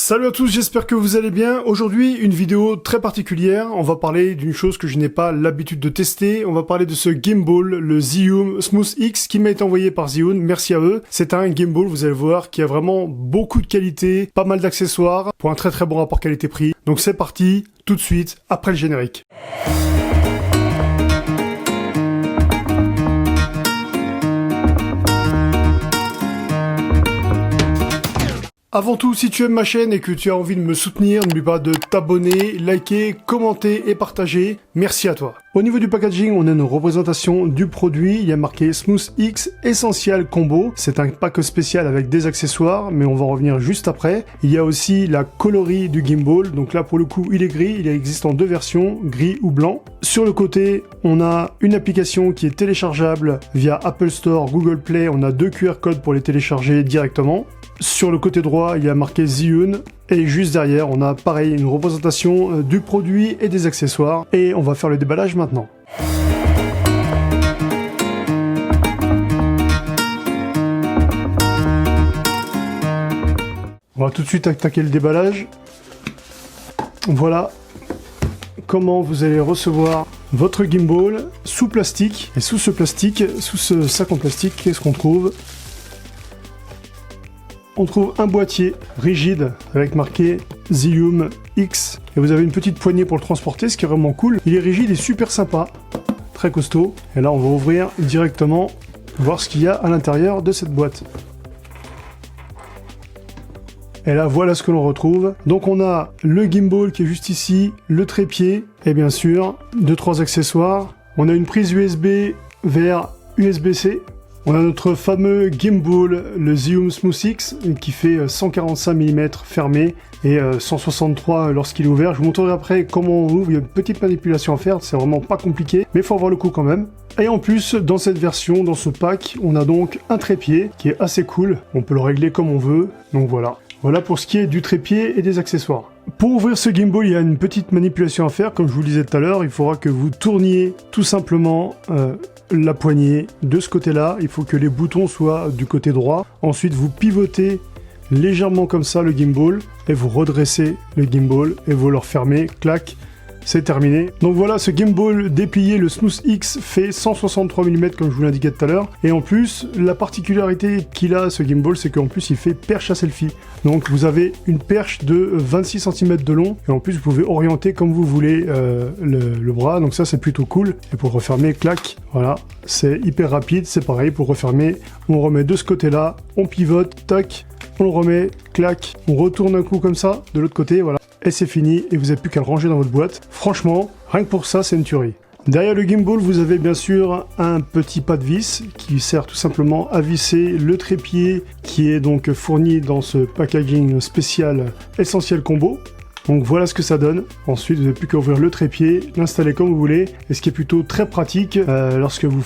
Salut à tous, j'espère que vous allez bien. Aujourd'hui, une vidéo très particulière. On va parler d'une chose que je n'ai pas l'habitude de tester. On va parler de ce gimbal, le Zhiyun Smooth X, qui m'a été envoyé par Zhiyun. Merci à eux. C'est un gimbal, vous allez voir, qui a vraiment beaucoup de qualité, pas mal d'accessoires, pour un très très bon rapport qualité-prix. Donc c'est parti, tout de suite, après le générique. Avant tout, si tu aimes ma chaîne et que tu as envie de me soutenir, n'oublie pas de t'abonner, liker, commenter et partager. Merci à toi. Au niveau du packaging, on a une représentation du produit. Il y a marqué Smooth X Essential Combo. C'est un pack spécial avec des accessoires, mais on va en revenir juste après. Il y a aussi la coloris du gimbal. Donc là, pour le coup, il est gris. Il existe en deux versions, gris ou blanc. Sur le côté, on a une application qui est téléchargeable via Apple Store, Google Play. On a deux QR codes pour les télécharger directement. Sur le côté droit, il y a marqué Zhiyun et juste derrière, on a pareil une représentation du produit et des accessoires. Et on va faire le déballage maintenant. On va tout de suite attaquer le déballage. Voilà comment vous allez recevoir votre gimbal sous plastique. Et sous ce plastique, sous ce sac en plastique, qu'est-ce qu'on trouve ? On trouve un boîtier rigide avec marqué Zhiyun X et vous avez une petite poignée pour le transporter, ce qui est vraiment cool. Il est rigide et super sympa, très costaud. Et là on va ouvrir directement, voir ce qu'il y a à l'intérieur de cette boîte. Et là voilà ce que l'on retrouve. Donc on a le gimbal qui est juste ici, le trépied et bien sûr 2-3 accessoires. On a une prise USB vers USB-C. On a notre fameux gimbal, le Zhiyun Smooth X, qui fait 145 mm fermé et 163 lorsqu'il est ouvert. Je vous montrerai après comment on ouvre, il y a une petite manipulation à faire, c'est vraiment pas compliqué, mais il faut avoir le coup quand même. Et en plus, dans cette version, dans ce pack, on a donc un trépied qui est assez cool. On peut le régler comme on veut, donc voilà. Voilà pour ce qui est du trépied et des accessoires. Pour ouvrir ce gimbal, il y a une petite manipulation à faire, comme je vous le disais tout à l'heure. Il faudra que vous tourniez tout simplement la poignée de ce côté-là. Il faut que les boutons soient du côté droit. Ensuite, vous pivotez légèrement comme ça le gimbal et vous redressez le gimbal et vous le refermez, clac. C'est terminé. Donc voilà, ce gimbal déplié, le Smooth X, fait 163 mm comme je vous l'indiquais tout à l'heure. Et en plus, la particularité qu'il a, ce gimbal, c'est qu'en plus, il fait perche à selfie. Donc vous avez une perche de 26 cm de long. Et en plus, vous pouvez orienter comme vous voulez le bras. Donc ça, c'est plutôt cool. Et pour refermer, clac, voilà. C'est hyper rapide. C'est pareil, pour refermer, on remet de ce côté-là. On pivote, tac. On le remet, clac. On retourne un coup comme ça, de l'autre côté, voilà. Et c'est fini, et vous n'avez plus qu'à le ranger dans votre boîte. Franchement, rien que pour ça, c'est une tuerie. Derrière le gimbal, vous avez bien sûr un petit pas de vis qui sert tout simplement à visser le trépied qui est donc fourni dans ce packaging spécial Essential Combo. Donc voilà ce que ça donne. Ensuite, vous n'avez plus qu'à ouvrir le trépied, l'installer comme vous voulez, et ce qui est plutôt très pratique lorsque vous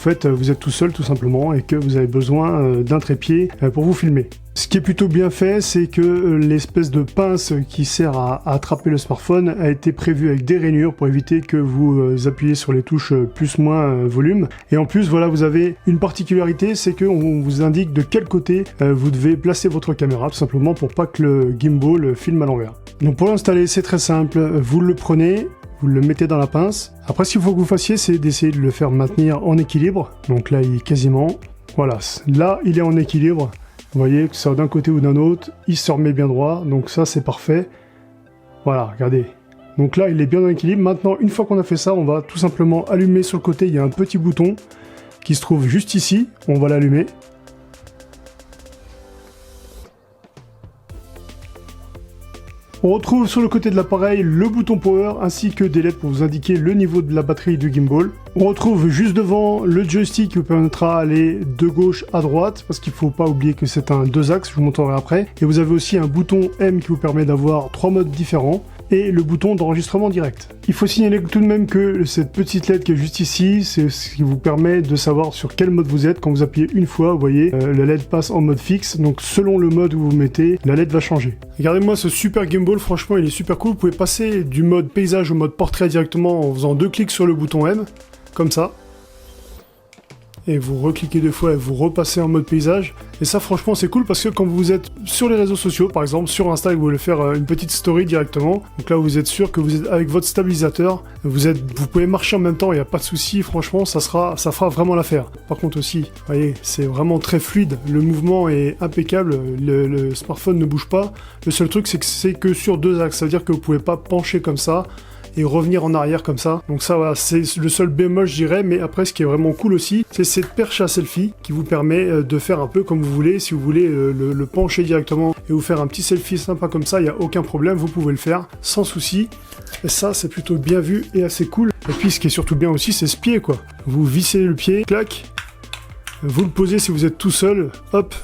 êtes tout seul tout simplement et que vous avez besoin d'un trépied pour vous filmer. Ce qui est plutôt bien fait, c'est que l'espèce de pince qui sert à attraper le smartphone a été prévue avec des rainures pour éviter que vous appuyez sur les touches plus-moins volume. Et en plus, voilà, vous avez une particularité, c'est qu'on vous indique de quel côté vous devez placer votre caméra, tout simplement pour pas que le gimbal filme à l'envers. Donc pour l'installer, c'est très simple, vous le prenez, vous le mettez dans la pince. Après, ce qu'il faut que vous fassiez, c'est d'essayer de le faire maintenir en équilibre. Donc là, il est quasiment... Voilà, là, il est en équilibre. Vous voyez que ça d'un côté ou d'un autre, il se remet bien droit, donc ça c'est parfait. Voilà, regardez. Donc là il est bien en équilibre. Maintenant, une fois qu'on a fait ça, on va tout simplement allumer sur le côté, il y a un petit bouton qui se trouve juste ici, on va l'allumer. On retrouve sur le côté de l'appareil le bouton power ainsi que des LED pour vous indiquer le niveau de la batterie du gimbal. On retrouve juste devant le joystick qui vous permettra d'aller de gauche à droite parce qu'il ne faut pas oublier que c'est un 2 axes, je vous montrerai après. Et vous avez aussi un bouton M qui vous permet d'avoir 3 modes différents et le bouton d'enregistrement direct. Il faut signaler tout de même que cette petite LED qui est juste ici, c'est ce qui vous permet de savoir sur quel mode vous êtes. Quand vous appuyez une fois, vous voyez, la LED passe en mode fixe, donc selon le mode où vous mettez, la LED va changer. Regardez-moi ce super gimbal, franchement il est super cool. Vous pouvez passer du mode paysage au mode portrait directement en faisant 2 clics sur le bouton M, comme ça. et vous recliquez 2 fois et vous repassez en mode paysage. Et ça franchement c'est cool parce que quand vous êtes sur les réseaux sociaux, par exemple sur Insta, vous voulez faire une petite story directement, donc là vous êtes sûr que vous êtes avec votre stabilisateur, vous pouvez marcher en même temps, il n'y a pas de souci, franchement ça fera vraiment l'affaire. Par contre aussi, vous voyez, c'est vraiment très fluide, le mouvement est impeccable, le smartphone ne bouge pas. Le seul truc c'est que sur 2 axes, ça veut dire que vous pouvez pas pencher comme ça et revenir en arrière comme ça. Donc ça voilà, c'est le seul bémol je dirais, mais après ce qui est vraiment cool aussi, c'est cette perche à selfie qui vous permet de faire un peu comme vous voulez. Si vous voulez le pencher directement et vous faire un petit selfie sympa comme ça, il n'y a aucun problème, vous pouvez le faire sans souci. Et ça c'est plutôt bien vu et assez cool. Et puis ce qui est surtout bien aussi, c'est ce pied quoi. Vous vissez le pied, clac, vous le posez si vous êtes tout seul, hop,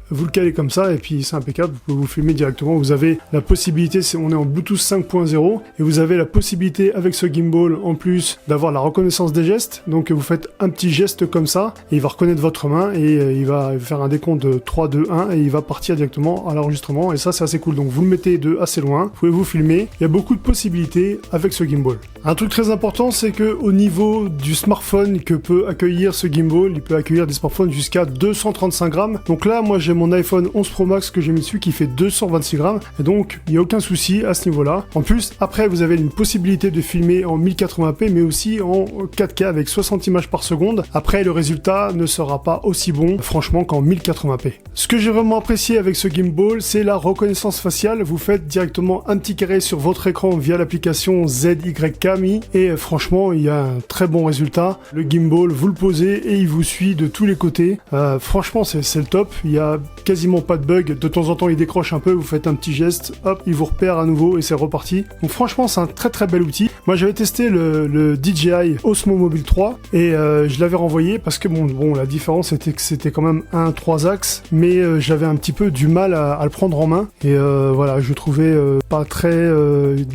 vous le calez comme ça et puis c'est impeccable, vous pouvez vous filmer directement. Vous avez la possibilité, on est en Bluetooth 5.0 et vous avez la possibilité avec ce gimbal en plus d'avoir la reconnaissance des gestes. Donc vous faites un petit geste comme ça et il va reconnaître votre main et il va faire un décompte de 3, 2, 1 et il va partir directement à l'enregistrement et ça c'est assez cool. Donc vous le mettez de assez loin, vous pouvez vous filmer, il y a beaucoup de possibilités avec ce gimbal. Un truc très important, c'est que au niveau du smartphone que peut accueillir ce gimbal, il peut accueillir des smartphones jusqu'à 235 grammes. Donc là moi j'ai mon iPhone 11 Pro Max que j'ai mis dessus qui fait 226 grammes et donc il n'y a aucun souci à ce niveau là. En plus après vous avez une possibilité de filmer en 1080p mais aussi en 4K avec 60 images par seconde. Après le résultat ne sera pas aussi bon franchement qu'en 1080p. Ce que j'ai vraiment apprécié avec ce gimbal, c'est la reconnaissance faciale. Vous faites directement un petit carré sur votre écran via l'application ZYKami et franchement il y a un très bon résultat. Le gimbal vous le posez et il vous suit de tous les côtés. Franchement c'est le top, il y a quasiment pas de bug, de temps en temps il décroche un peu, vous faites un petit geste, hop, il vous repère à nouveau et c'est reparti. Donc franchement c'est un très très bel outil. Moi j'avais testé le DJI Osmo Mobile 3 et je l'avais renvoyé parce que bon la différence c'était que c'était quand même un 3 axes, mais j'avais un petit peu du mal à le prendre en main et voilà, je le trouvais pas très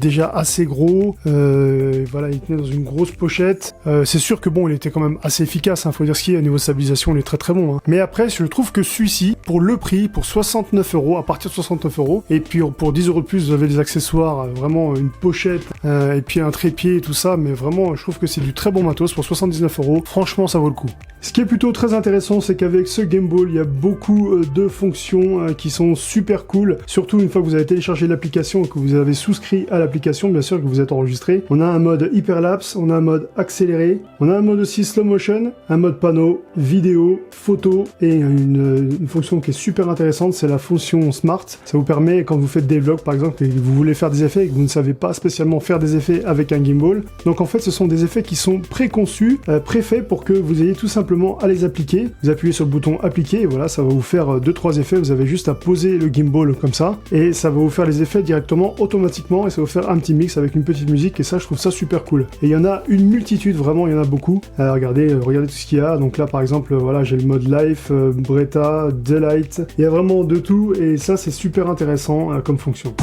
déjà assez gros, voilà, il tenait dans une grosse pochette. C'est sûr que bon il était quand même assez efficace, faut dire ce qu'il y a au niveau de stabilisation, il est très très bon, mais après je trouve que celui-ci pour le prix, pour 69 €, à partir de 69 €, et puis pour 10 € de plus vous avez des accessoires, vraiment une pochette et puis un trépied et tout ça, mais vraiment je trouve que c'est du très bon matos pour 79 €, franchement ça vaut le coup. Ce qui est plutôt très intéressant, c'est qu'avec ce gimbal il y a beaucoup de fonctions qui sont super cool, surtout une fois que vous avez téléchargé l'application et que vous avez souscrit à l'application, bien sûr que vous êtes enregistré. On a un mode hyperlapse, on a un mode accéléré, on a un mode aussi slow motion, un mode panneau, vidéo, photo et une fonction qui est super intéressante, c'est la fonction Smart. Ça vous permet, quand vous faites des vlogs par exemple et que vous voulez faire des effets et que vous ne savez pas spécialement faire des effets avec un gimbal, donc en fait ce sont des effets qui sont préconçus, préfaits pour que vous ayez tout simplement à les appliquer. Vous appuyez sur le bouton appliquer et voilà, ça va vous faire 2-3 effets. Vous avez juste à poser le gimbal comme ça et ça va vous faire les effets directement automatiquement et ça va vous faire un petit mix avec une petite musique et ça je trouve ça super cool. Et il y en a une multitude, vraiment il y en a beaucoup. Regardez tout ce qu'il y a. Donc là par exemple voilà, j'ai le mode Life, Bretta, Delight, il y a vraiment de tout et ça c'est super intéressant comme fonction.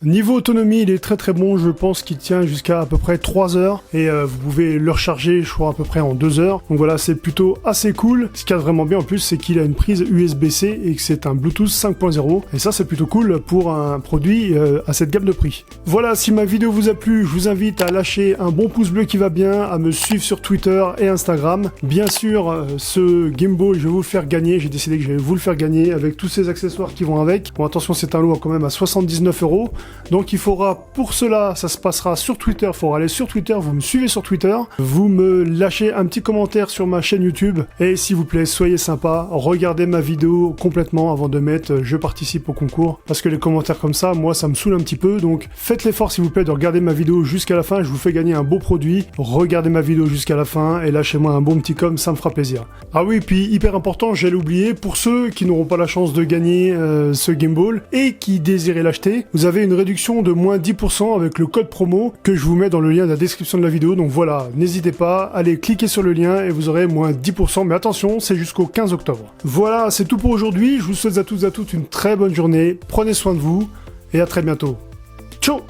Niveau autonomie, il est très très bon, je pense qu'il tient jusqu'à à peu près 3 heures et vous pouvez le recharger je crois à peu près en 2 heures. Donc voilà, c'est plutôt assez cool. Ce qui est vraiment bien en plus, c'est qu'il a une prise USB-C et que c'est un Bluetooth 5.0 et ça c'est plutôt cool pour un produit à cette gamme de prix. Voilà, si ma vidéo vous a plu, je vous invite à lâcher un bon pouce bleu qui va bien, à me suivre sur Twitter et Instagram. Bien sûr, ce gimbal, je vais vous le faire gagner, j'ai décidé que je vais vous le faire gagner avec tous ces accessoires qui vont avec. Bon attention, c'est un lot quand même à 79 €. Donc il faudra, pour cela, ça se passera sur Twitter, il faudra aller sur Twitter, vous me suivez sur Twitter, vous me lâchez un petit commentaire sur ma chaîne YouTube, et s'il vous plaît, soyez sympa, regardez ma vidéo complètement avant de mettre « je participe au concours », parce que les commentaires comme ça, moi ça me saoule un petit peu, donc faites l'effort s'il vous plaît de regarder ma vidéo jusqu'à la fin, je vous fais gagner un beau produit, regardez ma vidéo jusqu'à la fin, et lâchez-moi un bon petit com, ça me fera plaisir. Ah oui, puis hyper important, j'allais oublier, pour ceux qui n'auront pas la chance de gagner ce gimbal, et qui désirent l'acheter, vous avez une réduction de moins 10% avec le code promo que je vous mets dans le lien de la description de la vidéo. Donc voilà, n'hésitez pas, allez cliquer sur le lien et vous aurez moins 10%. Mais attention, c'est jusqu'au 15 octobre. Voilà, c'est tout pour aujourd'hui. Je vous souhaite à tous et à toutes une très bonne journée. Prenez soin de vous et à très bientôt. Ciao!